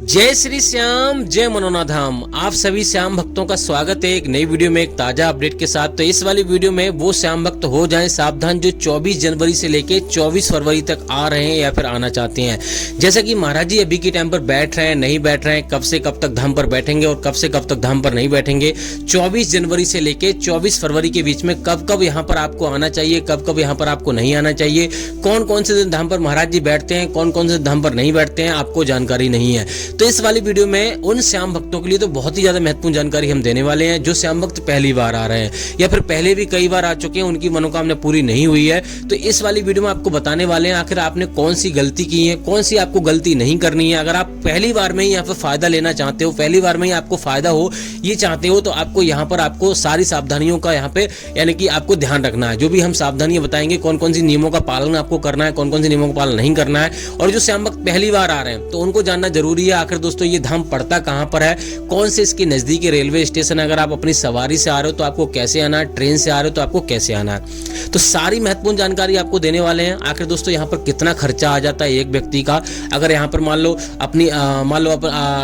जय श्री श्याम, जय मनोना धाम। आप सभी श्याम भक्तों का स्वागत है एक नई वीडियो में, एक ताजा अपडेट के साथ। तो इस वाली वीडियो में वो श्याम भक्त हो जाएं सावधान जो 24 जनवरी से लेके 24 फरवरी तक आ रहे हैं या फिर आना चाहते हैं। जैसा कि महाराज जी अभी के टाइम पर बैठ रहे हैं, नहीं बैठ रहे हैं, कब से कब तक धाम पर बैठेंगे और कब से कब तक धाम पर नहीं बैठेंगे। 24 जनवरी से लेके 24 फरवरी के बीच में कब कब यहाँ पर आपको आना चाहिए, कब कब यहाँ पर आपको नहीं आना चाहिए, कौन कौन से दिन धाम पर महाराज जी बैठते हैं, कौन कौन से धाम पर नहीं बैठते हैं, आपको जानकारी नहीं है। तो इस वाली वीडियो में उन श्याम भक्तों के लिए तो बहुत ही ज्यादा महत्वपूर्ण जानकारी हम देने वाले हैं जो श्याम भक्त पहली बार आ रहे हैं या फिर पहले भी कई बार आ चुके हैं, उनकी मनोकामना पूरी नहीं हुई है। तो इस वाली वीडियो में आपको बताने वाले हैं आखिर आपने कौन सी गलती की है, कौन सी आपको गलती नहीं करनी है। अगर आप पहली बार में ही यहाँ पर फायदा लेना चाहते हो, पहली बार में ही आपको फायदा हो ये चाहते हो, तो आपको यहाँ पर आपको सारी सावधानियों का यहाँ पे यानी कि आपको ध्यान रखना है। जो भी हम सावधानियां बताएंगे, कौन कौन सी नियमों का पालन आपको करना है, कौन कौन सी नियमों का पालन नहीं करना है। और जो श्याम भक्त पहली बार आ रहे हैं तो उनको जानना जरूरी है आखिर दोस्तों ये धाम पड़ता कहां पर है, कौन से इसके नजदीकी रेलवे स्टेशन, अगर आप अपनी सवारी से आ रहे हो तो आपको कैसे आना है, ट्रेन से आ रहे हो तो आपको कैसे आना है। तो सारी महत्वपूर्ण जानकारी आपको देने वाले हैं। आखिर दोस्तों यहाँ पर कितना खर्चा आ जाता है एक व्यक्ति का, अगर यहाँ पर मान लो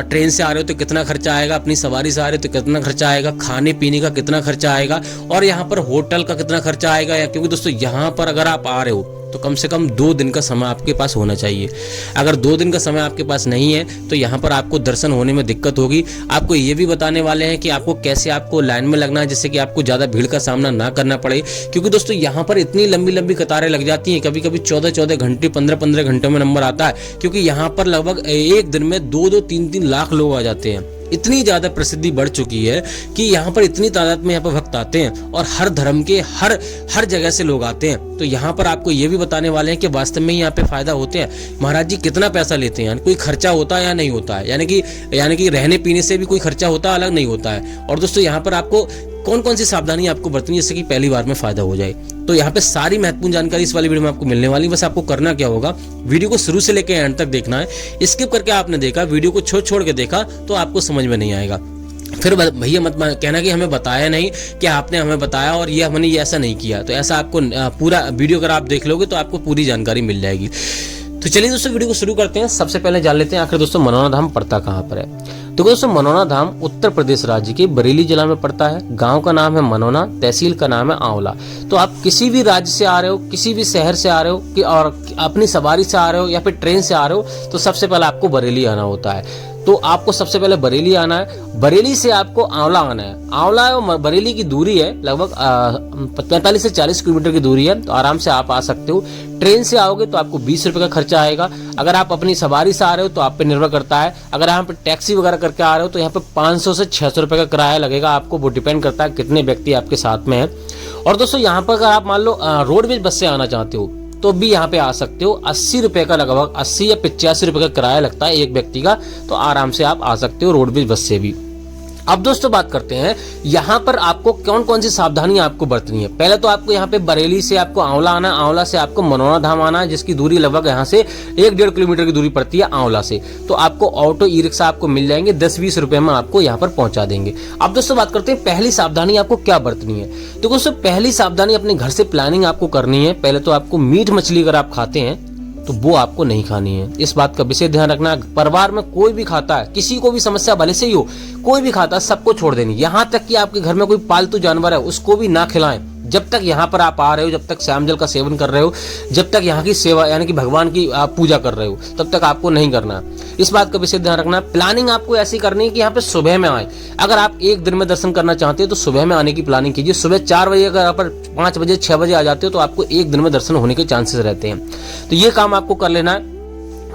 ट्रेन से आ रहे हो तो कितना खर्चा आएगा, अपनी सवारी से आ रहे हो तो कितना खर्चा आएगा, खाने पीने का कितना खर्चा आएगा और यहाँ पर होटल का कितना खर्चा आएगा। क्योंकि दोस्तों यहाँ पर अगर आप आ रहे हो तो कम से कम 2 दिन का समय आपके पास होना चाहिए। अगर 2 दिन का समय आपके पास नहीं है तो यहाँ पर आपको दर्शन होने में दिक्कत होगी। आपको ये भी बताने वाले हैं कि आपको कैसे आपको लाइन में लगना है जिससे कि आपको ज़्यादा भीड़ का सामना ना करना पड़े। क्योंकि दोस्तों यहाँ पर इतनी लंबी लंबी कतारें लग जाती हैं, कभी कभी 14-14 घंटे 15-15 घंटों में नंबर आता है। क्योंकि यहाँ पर लगभग एक दिन में 2-2, 3-3 लाख लोग आ जाते हैं। इतनी ज्यादा प्रसिद्धि बढ़ चुकी है कि यहाँ पर इतनी तादाद में यहाँ पर भक्त आते हैं और हर धर्म के हर जगह से लोग आते हैं। तो यहाँ पर आपको ये भी बताने वाले हैं कि वास्तव में यहाँ पे फायदा होते हैं। महाराज जी कितना पैसा लेते हैं, कोई खर्चा होता है या नहीं होता है, यानी कि रहने पीने से भी कोई खर्चा होता है, अलग नहीं होता है। और दोस्तों यहाँ पर आपको कौन कौन सी सावधानी आपको बरतनी है जिससे कि पहली बार में फायदा हो जाए। तो यहाँ पे सारी महत्वपूर्ण जानकारी इस वाली वीडियो में आपको मिलने वाली। बस आपको करना क्या होगा, वीडियो को शुरू से लेकर एंड तक देखना है। स्किप करके आपने देखा, वीडियो को छोड़ के देखा तो आपको समझ में नहीं आएगा। फिर भैया मत कहना कि हमें बताया नहीं, कि आपने हमें बताया और ये हमने ऐसा नहीं किया। तो ऐसा आपको पूरा वीडियो अगर आप देख लोगे तो आपको पूरी जानकारी मिल जाएगी। तो चलिए दोस्तों वीडियो को शुरू करते हैं। सबसे पहले जान लेते हैं आखिर दोस्तों मनोना धाम पड़ता कहाँ पर है। तो दोस्तों मनोना धाम उत्तर प्रदेश राज्य के बरेली जिला में पड़ता है। गांव का नाम है मनोना, तहसील का नाम है आंवला। तो आप किसी भी राज्य से आ रहे हो, किसी भी शहर से आ रहे हो कि और अपनी सवारी से आ रहे हो या फिर ट्रेन से आ रहे हो, तो सबसे पहले आपको बरेली आना होता है। तो आपको सबसे पहले बरेली आना है। बरेली से आपको आंवला आना है। आंवला और बरेली की दूरी है लगभग 45 से 40 किलोमीटर की दूरी है। तो आराम से आप आ सकते हो। ट्रेन से आओगे तो आपको 20 रुपए का खर्चा आएगा। अगर आप अपनी सवारी से आ रहे हो तो आप पे निर्भर करता है। अगर यहाँ पे टैक्सी वगैरह करके आ रहे हो तो यहाँ पे 500 से 600 रुपए का किराया लगेगा आपको। वो डिपेंड करता है कितने व्यक्ति आपके साथ में है। और दोस्तों यहाँ पर अगर आप मान लो रोडवेज बस से आना चाहते हो तो भी यहाँ पे आ सकते हो। 80 रुपए का लगभग 80 या 85 रुपए का किराया लगता है एक व्यक्ति का। तो आराम से आप आ सकते हो रोडवेज बस से भी। अब दोस्तों बात करते हैं यहाँ पर आपको कौन कौन सी सावधानियां आपको बरतनी है। पहले तो आपको यहाँ पे बरेली से आपको आंवला आना, आंवला से आपको मनोना धाम आना है जिसकी दूरी लगभग यहाँ से 1-1.5 किलोमीटर की दूरी पड़ती है आंवला से। तो आपको ऑटो ई रिक्शा आपको मिल जाएंगे, 10-20 रुपए में आपको यहाँ पर पहुंचा देंगे। अब दोस्तों बात करते हैं पहली सावधानी आपको क्या बरतनी है। तो दोस्तों पहली सावधानी अपने घर से प्लानिंग आपको करनी है। पहले तो आपको मीट मछली अगर आप खाते हैं तो वो आपको नहीं खानी है। इस बात का विशेष ध्यान रखना। परिवार में कोई भी खाता है, किसी को भी समस्या भले से ही हो, कोई भी खाता है, सबको छोड़ देनी। यहाँ तक कि आपके घर में कोई पालतू जानवर है उसको भी ना खिलाएं। जब तक यहाँ पर आप आ रहे हो, जब तक श्याम जल का सेवन कर रहे हो, जब तक यहाँ की सेवा यानी कि भगवान की आप पूजा कर रहे हो, तब तक आपको नहीं करना। इस बात का विशेष ध्यान रखना। प्लानिंग आपको ऐसी करनी है कि यहाँ पे सुबह में आए। अगर आप एक दिन में दर्शन करना चाहते हो तो सुबह में आने की प्लानिंग कीजिए। सुबह 4 बजे अगर आप 5 बजे 6 बजे आ जाते हो तो आपको एक दिन में दर्शन होने के चांसेस रहते हैं। तो ये काम आपको कर लेना है।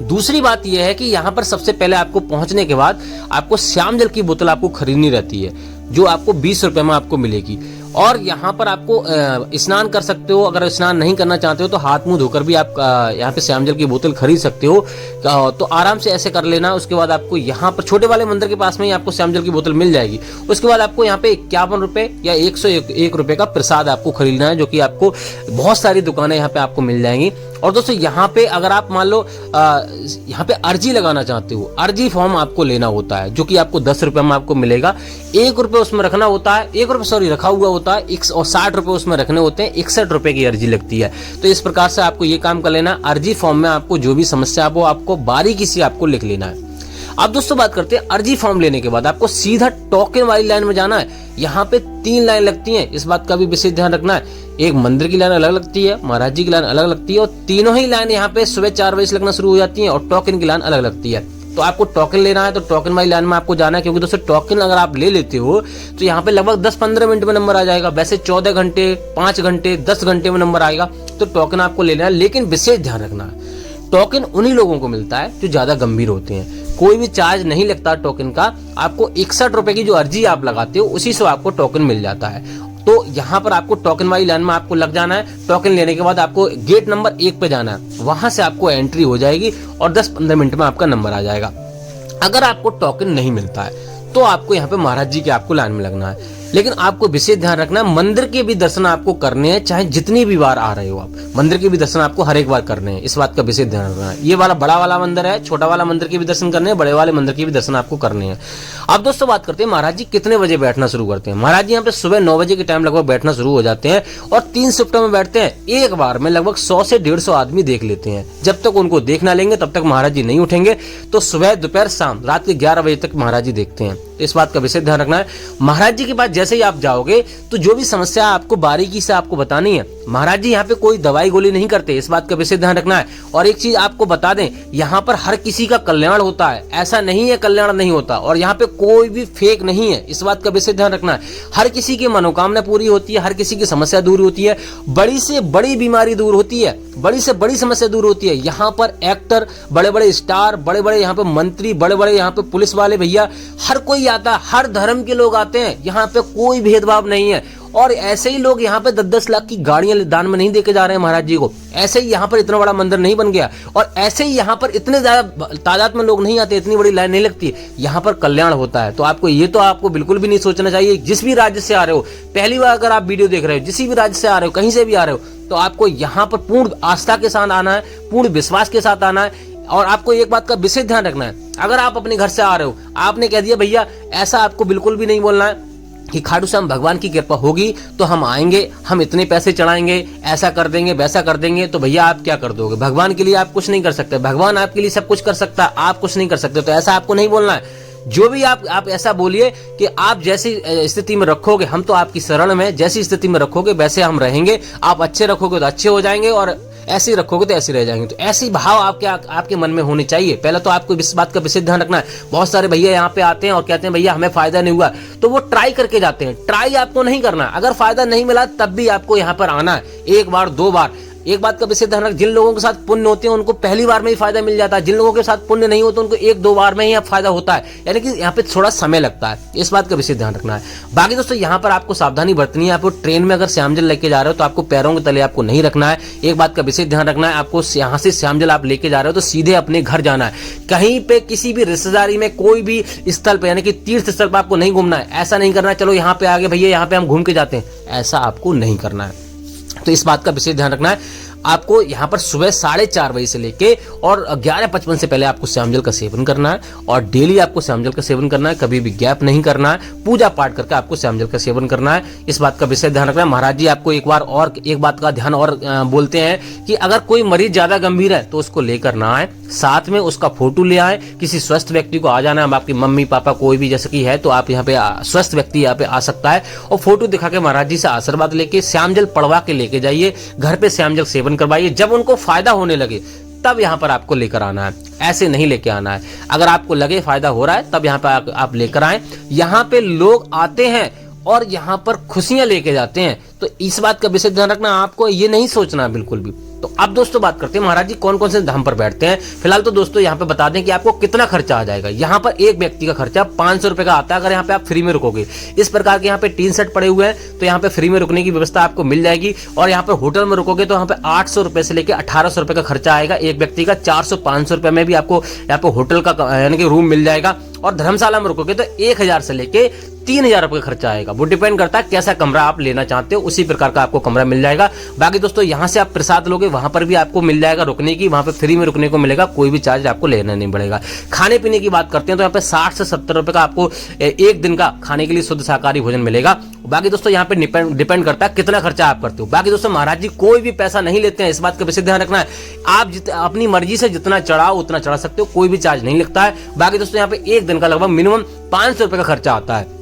दूसरी बात यह है कि यहाँ पर सबसे पहले आपको पहुंचने के बाद आपको श्याम जल की बोतल आपको खरीदनी रहती है जो आपको 20 रुपए में आपको मिलेगी। और यहाँ पर आपको स्नान कर सकते हो। अगर स्नान नहीं करना चाहते हो तो हाथ मुंह धोकर भी आप यहाँ पे श्याम जल की बोतल खरीद सकते हो। तो आराम से ऐसे कर लेना। उसके बाद आपको यहाँ पर छोटे वाले मंदिर के पास में ही आपको श्याम जल की बोतल मिल जाएगी। उसके बाद आपको यहाँ पे 51 रुपए या 101 रुपए का प्रसाद आपको खरीदना है जो कि आपको बहुत सारी दुकानें यहाँ पे आपको मिल जाएंगी। और दोस्तों यहाँ पे अगर आप मान लो यहाँ पे अर्जी लगाना चाहते हो, अर्जी फॉर्म आपको लेना होता है जो कि आपको 10 रुपए में आपको मिलेगा। 1 रुपए उसमें रखना होता है, 1 रुपए सॉरी रखा हुआ होता है और 60 रुपए उसमें रखने होते हैं। 61 रुपए की अर्जी लगती है। तो इस प्रकार से आपको ये काम कर लेना। अर्जी फॉर्म में आपको जो भी समस्या वो आपको बारीकी से आपको लिख लेना है। अब दोस्तों बात करते हैं अर्जी फॉर्म लेने के बाद आपको सीधा टोकन वाली लाइन में जाना है। यहाँ पे 3 लाइन लगती हैं, इस बात का भी विशेष ध्यान रखना है। एक मंदिर की लाइन अलग लगती है, महाराज जी की लाइन अलग लगती है, और तीनों ही लाइन यहाँ पे सुबह 4 बजे से लगना शुरू हो जाती है, और टोकन की लाइन अलग लगती है। तो आपको टोकन लेना है तो टोकन वाली लाइन में आपको जाना है, क्योंकि दोस्तों टोकन अगर आप ले लेते हो तो यहाँ पे लगभग 10-15 मिनट में नंबर आ जाएगा। वैसे 14 घंटे, 5 घंटे, 10 घंटे में नंबर आएगा। तो टोकन आपको लेना है, लेकिन विशेष ध्यान रखना है टोकन उन्हीं लोगों को मिलता है जो ज्यादा गंभीर होते हैं। कोई भी चार्ज नहीं लगता टोकन का। आपको 61 रुपए की जो अर्जी आप लगाते हो उसी से आपको टोकन मिल जाता है। तो यहाँ पर आपको टोकन वाली लाइन में आपको लग जाना है। टोकन लेने के बाद आपको गेट नंबर 1 पे जाना है, वहां से आपको एंट्री हो जाएगी और 10-15 मिनट में आपका नंबर आ जाएगा। अगर आपको टोकन नहीं मिलता है तो आपको यहाँ पे महाराज जी के आपको लाइन में लगना है। लेकिन आपको विशेष ध्यान रखना है मंदिर के भी दर्शन आपको करने हैं, चाहे जितनी भी बार आ रहे हो आप, मंदिर के भी दर्शन आपको हर एक बार करने हैं। इस बात का विशेष ध्यान रखना है। ये वाला बड़ा वाला मंदिर है, छोटा वाला मंदिर के भी दर्शन करने हैं, बड़े वाले मंदिर के भी दर्शन आपको करने हैं। अब दोस्तों बात करते हैं महाराज जी कितने बजे बैठना शुरू करते हैं। महाराज जी यहाँ पे सुबह 9 बजे के टाइम लगभग बैठना शुरू हो जाते हैं और 3 शिफ्टों में बैठते हैं। एक बार में लगभग 100 से 150 आदमी देख लेते हैं। जब तक उनको देख ना लेंगे तब तक महाराज जी नहीं उठेंगे। तो सुबह, दोपहर, शाम, रात के 11 बजे तक महाराज जी देखते हैं। तो इस बात का विशेष ध्यान रखना है। महाराज जी के पास जैसे ही आप जाओगे तो जो भी समस्या आपको बारीकी से आपको बतानी है, महाराज जी यहाँ पे कोई दवाई गोली नहीं करते, इस बात का विशेष ध्यान रखना है। और एक चीज आपको बता दें, यहाँ पर हर किसी का कल्याण होता है, ऐसा नहीं है कल्याण नहीं होता। और यहाँ पे कोई भी फेक नहीं है, इस बात का विशेष ध्यान रखना है। हर किसी की मनोकामना पूरी होती है, हर किसी की समस्या दूर होती है, बड़ी से बड़ी बीमारी दूर होती है, बड़ी से बड़ी समस्या दूर होती है। यहाँ पर एक्टर, बड़े बड़े स्टार, बड़े बड़े यहाँ पे मंत्री, बड़े बड़े यहाँ पे पुलिस वाले भैया, हर कोई आता है, हर धर्म के लोग आते हैं। यहाँ पे कोई भेदभाव नहीं है। और ऐसे ही लोग यहाँ पे 10-10 लाख की गाड़ियां दान में नहीं देके जा रहे हैं महाराज जी को। ऐसे ही यहाँ पर इतना बड़ा मंदिर नहीं बन गया, और ऐसे ही यहाँ पर इतने ज्यादा तादाद में लोग नहीं आते, इतनी बड़ी लाइन नहीं लगती। यहाँ पर कल्याण होता है। तो आपको बिल्कुल भी नहीं सोचना चाहिए। जिस भी राज्य से आ रहे हो, पहली बार अगर आप वीडियो देख रहे हो, जिस भी राज्य से आ रहे हो, कहीं से भी आ रहे हो, तो आपको यहाँ पर पूर्ण आस्था के साथ आना है, पूर्ण विश्वास के साथ आना है। और आपको एक बात का विशेष ध्यान रखना है, अगर आप अपने घर से आ रहे हो, आपने कह दिया भैया, ऐसा आपको बिल्कुल भी नहीं बोलना है कि खाटू श्याम भगवान की कृपा होगी तो हम आएंगे, हम इतने पैसे चढ़ाएंगे, ऐसा कर देंगे, वैसा कर देंगे। तो भैया आप क्या कर दोगे? भगवान के लिए आप कुछ नहीं कर सकते, भगवान आपके लिए सब कुछ कर सकता है, आप कुछ नहीं कर सकते। तो ऐसा आपको नहीं बोलना है। जो भी आप ऐसा बोलिए कि आप जैसी स्थिति में रखोगे, हम तो आपकी शरण में, जैसी स्थिति में रखोगे वैसे हम रहेंगे। आप अच्छे रखोगे तो अच्छे हो जाएंगे, और ऐसे ही रखोगे तो ऐसे रह जाएंगे। तो ऐसी भाव आपके मन में होनी चाहिए। पहले तो आपको इस बात का विशेष ध्यान रखना है। बहुत सारे भैया यहाँ पे आते हैं और कहते हैं भैया हमें फायदा नहीं हुआ, तो वो ट्राई करके जाते हैं। ट्राई आपको नहीं करना। अगर फायदा नहीं मिला तब भी आपको यहाँ पर आना है, 1 बार 2 बार। एक बात का विशेष ध्यान रख, जिन लोगों के साथ पुण्य होते हैं उनको पहली बार में ही फायदा मिल जाता है, जिन लोगों के साथ पुण्य नहीं होता उनको 1-2 बार में ही फायदा होता है। यानी कि यहाँ पे थोड़ा समय लगता है, इस बात का विशेष ध्यान रखना है। बाकी दोस्तों यहाँ पर आपको सावधानी बरतनी है। आपको ट्रेन में अगर श्यामजल लेके जा रहे हो तो आपको पैरों के तले आपको नहीं रखना है। एक बात का विशेष ध्यान रखना है, आपको यहाँ से श्यामजल आप लेके जा रहे हो तो सीधे अपने घर जाना है। कहीं पे किसी भी रिश्तेदारी में कोई भी स्थल पे, यानी कि तीर्थ स्थल पर आपको नहीं घूमना है। ऐसा नहीं करना है चलो यहाँ पे आगे भैया यहाँ पे हम घूम के जाते हैं, ऐसा आपको नहीं करना है। तो इस बात का विशेष ध्यान रखना है। आपको यहाँ पर सुबह 4:30 बजे से लेके और 11:55 से पहले आपको श्यामजल का सेवन करना है, और डेली आपको श्यामजल का सेवन करना है, कभी भी गैप नहीं करना है। पूजा पाठ करके आपको श्यामजल का सेवन करना है। इस बात का विशेष ध्यान रखना है। महाराज जी आपको एक बात का ध्यान और बोलते हैं कि अगर कोई मरीज ज्यादा गंभीर है तो उसको लेकर ना आए, साथ में उसका फोटो ले आए। किसी स्वस्थ व्यक्ति को आ जाना है, आपकी मम्मी पापा कोई भी जैसे कि है तो आप यहाँ पे स्वस्थ व्यक्ति यहाँ पे आ सकता है, और फोटो दिखा के महाराज जी से आशीर्वाद लेके श्यामजल पढ़वा के लेके जाइए। घर पे श्यामजल सेवन करवाइए। जब उनको फायदा होने लगे तब यहाँ पर आपको लेकर आना है, ऐसे नहीं लेके आना है। अगर आपको लगे फायदा हो रहा है तब यहाँ पर आप लेकर आए। यहाँ पे लोग आते हैं और यहाँ पर खुशियां लेके जाते हैं। तो इस बात का विशेष ध्यान रखना, आपको ये नहीं सोचना बिल्कुल भी। तो अब दोस्तों बात करते हैं महाराज जी कौन कौन से धाम पर बैठते हैं। फिलहाल तो दोस्तों यहाँ पे बता दें कि आपको कितना खर्चा आ जाएगा। यहाँ पर एक व्यक्ति का खर्चा 500 रुपए का आता है, अगर यहाँ पे आप फ्री में रुकोगे। इस प्रकार के यहाँ पे 3 सेट पड़े हुए हैं, तो यहाँ पे फ्री में रुकने की व्यवस्था आपको मिल जाएगी। और यहाँ पे होटल में रुकोगे तो यहाँ पे 800 रुपए से लेकर 1800 रुपए का खर्चा आएगा एक व्यक्ति का। 400-500 रुपए में भी आपको यहाँ पे होटल का यानी कि रूम मिल जाएगा। और धर्मशाला में रुकोगे तो 1000 से लेके 3000 रुपए का खर्चा आएगा। वो डिपेंड करता है कैसा कमरा आप लेना चाहते हो, उसी प्रकार का आपको कमरा मिल जाएगा। बाकी दोस्तों यहाँ से आप प्रसाद लोगे, वहां पर भी आपको मिल जाएगा रुकने की, वहां पे फ्री में रुकने को मिलेगा, कोई भी चार्ज आपको लेना नहीं पड़ेगा। खाने पीने की बात करते हैं तो यहाँ पे 60 से 70 रुपए का आपको एक दिन का खाने के लिए शुद्ध शाकाहारी भोजन मिलेगा। बाकी दोस्तों यहाँ पे डिपेंड करता है कितना खर्चा आप करते हो। बाकी दोस्तों महाराज जी कोई भी पैसा नहीं लेते हैं, इस बात का विशेष ध्यान रखना है। आप अपनी मर्जी से जितना चढ़ाओ उतना चढ़ा सकते हो, कोई भी चार्ज नहीं लगता है। बाकी दोस्तों यहाँ पे एक दिन का लगभग मिनिमम 500 रुपए का खर्चा आता है।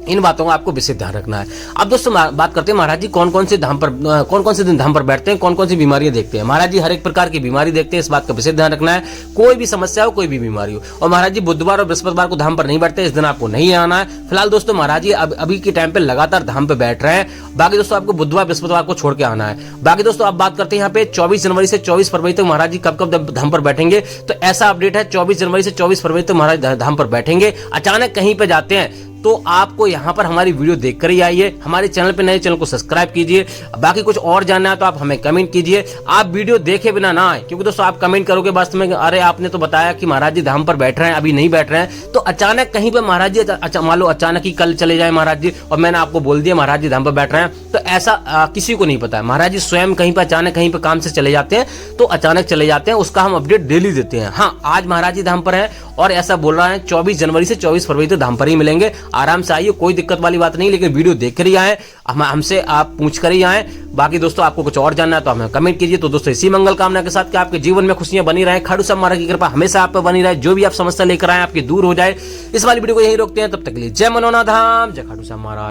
इन बातों का आपको विशेष ध्यान रखना है। अब दोस्तों बात करते हैं महाराज जी कौन कौन से दिन धाम पर बैठते हैं, कौन कौन सी बीमारियां देखते हैं। महाराज जी हर एक प्रकार की बीमारी देखते हैं, इस बात का विशेष ध्यान रखना है। कोई भी समस्या हो, कोई भी बीमारी हो। और महाराज जी बुधवार और बृहस्पतिवार को धाम पर नहीं बैठते, इस दिन आपको नहीं आना है। फिलहाल दोस्तों महाराज जी अभी के टाइम पे लगातार धाम पे बैठ रहे हैं। बाकी दोस्तों आपको बुधवार बृहस्पतिवार को छोड़ के आना है। बाकी दोस्तों आप बात करते हैं यहाँ पे 24 जनवरी से 24 फरवरी तक महाराज जी कब कब धाम पर बैठेंगे, तो ऐसा अपडेट है 24 जनवरी से 24 फरवरी तक महाराज धाम पर बैठेंगे। अचानक कहीं पे जाते हैं तो आपको यहाँ पर हमारी वीडियो देखकर ही आइए। हमारे चैनल पे नए चैनल को सब्सक्राइब कीजिए। बाकी कुछ और जानना है तो आप हमें कमेंट कीजिए। आप वीडियो देखे बिना ना आए, क्योंकि दोस्तों आप कमेंट करोगे वास्तव में अरे आपने तो बताया कि महाराज जी धाम पर बैठ रहे हैं, अभी नहीं बैठ रहे हैं, तो अचानक कहीं पे महाराज जी मान लो अचानक ही कल चले जाए महाराज जी और मैंने आपको बोल दिया महाराज जी धाम पर बैठ रहे हैं, तो ऐसा किसी को नहीं पता है। महाराज जी स्वयं कहीं पर अचानक कहीं पर काम से चले जाते हैं तो अचानक चले जाते हैं, उसका हम अपडेट डेली देते हैं। हाँ, आज महाराज जी धाम पर है और ऐसा बोल रहा है 24 जनवरी से 24 फरवरी तक धाम पर ही मिलेंगे। आराम से आइए, कोई दिक्कत वाली बात नहीं, लेकिन वीडियो देख कर ही आए, हमसे आप पूछ कर ही आए। बाकी दोस्तों आपको कुछ और जानना है तो हमें कमेंट कीजिए। तो दोस्तों इसी मंगल कामना के साथ कि आपके जीवन में खुशियां बनी रहे, खाटू श्याम महाराज की कृपा हमेशा आप पर बनी रहे, जो भी आप समस्या लेकर आए आपकी दूर हो जाए। इस वाली वीडियो को यहीं रोकते हैं, तब तक के लिए जय मनोना धाम, जय खाटू श्याम महाराज।